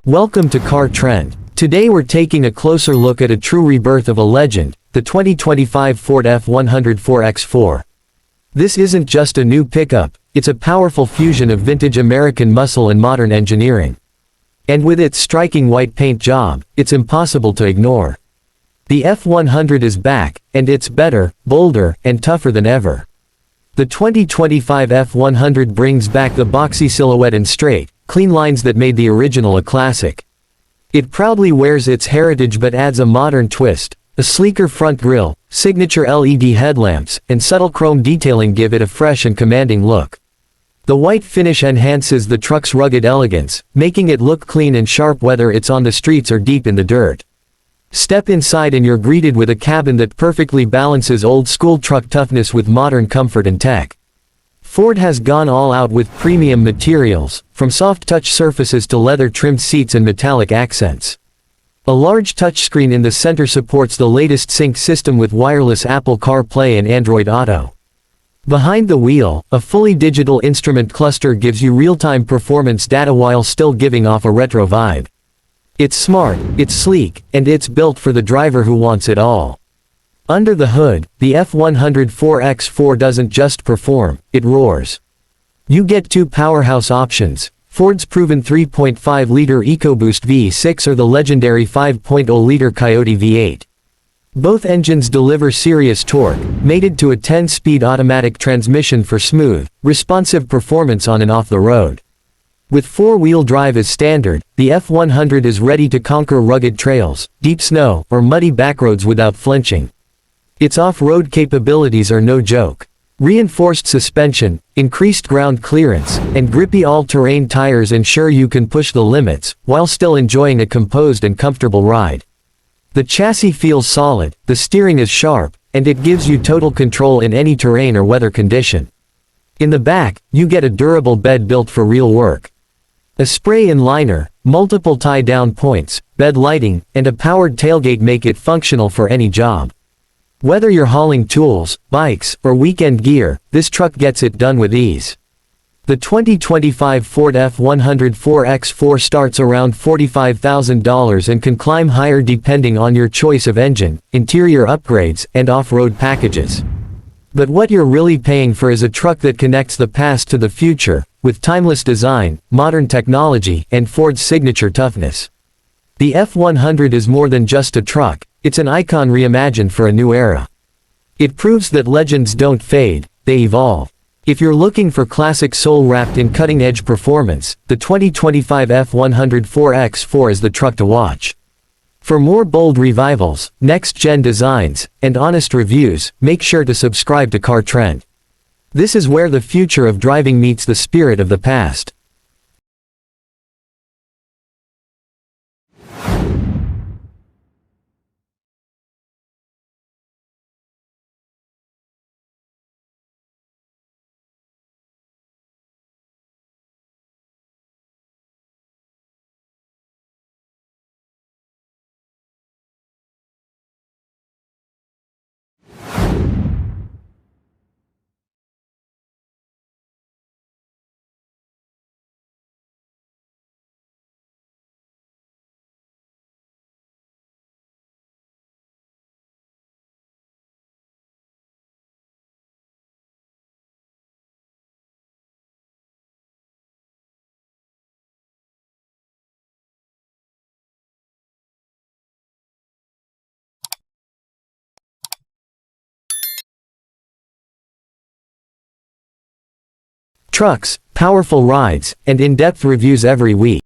Welcome to Car Trend. Today we're taking a closer look at a true rebirth of a legend, the 2025 Ford F-100 4X4. This isn't just a new pickup, it's a powerful fusion of vintage American muscle and modern engineering. And with its striking white paint job, it's impossible to ignore. The F-100 is back, and it's better, bolder, and tougher than ever. The 2025 F-100 brings back the boxy silhouette and straight, clean lines that made the original a classic. It proudly wears its heritage but adds a modern twist. A sleeker front grille, signature LED headlamps, and subtle chrome detailing give it a fresh and commanding look. The white finish enhances the truck's rugged elegance, making it look clean and sharp whether it's on the streets or deep in the dirt. Step inside and you're greeted with a cabin that perfectly balances old-school truck toughness with modern comfort and tech. Ford has gone all out with premium materials, from soft-touch surfaces to leather-trimmed seats and metallic accents. A large touchscreen in the center supports the latest sync system with wireless Apple CarPlay and Android Auto. Behind the wheel, a fully digital instrument cluster gives you real-time performance data while still giving off a retro vibe. It's smart, it's sleek, and it's built for the driver who wants it all. Under the hood, the F-100 4X4 doesn't just perform, it roars. You get two powerhouse options, Ford's proven 3.5-liter EcoBoost V6 or the legendary 5.0-liter Coyote V8. Both engines deliver serious torque, mated to a 10-speed automatic transmission for smooth, responsive performance on and off the road. With four-wheel drive as standard, the F-100 is ready to conquer rugged trails, deep snow, or muddy backroads without flinching. Its off-road capabilities are no joke. Reinforced suspension, increased ground clearance, and grippy all-terrain tires ensure you can push the limits, while still enjoying a composed and comfortable ride. The chassis feels solid, the steering is sharp, and it gives you total control in any terrain or weather condition. In the back, you get a durable bed built for real work. A spray-in liner, multiple tie-down points, bed lighting, and a powered tailgate make it functional for any job. Whether you're hauling tools, bikes, or weekend gear, this truck gets it done with ease. The 2025 Ford F-100 4X4 starts around $45,000 and can climb higher depending on your choice of engine, interior upgrades, and off-road packages. But what you're really paying for is a truck that connects the past to the future, with timeless design, modern technology, and Ford's signature toughness. The F-100 is more than just a truck, it's an icon reimagined for a new era. It proves that legends don't fade, they evolve. If you're looking for classic soul wrapped in cutting-edge performance, the 2025 F-100 4X4 is the truck to watch. For more bold revivals, next-gen designs, and honest reviews, make sure to subscribe to Car Trend. This is where the future of driving meets the spirit of the past. Trucks, powerful rides, and in-depth reviews every week.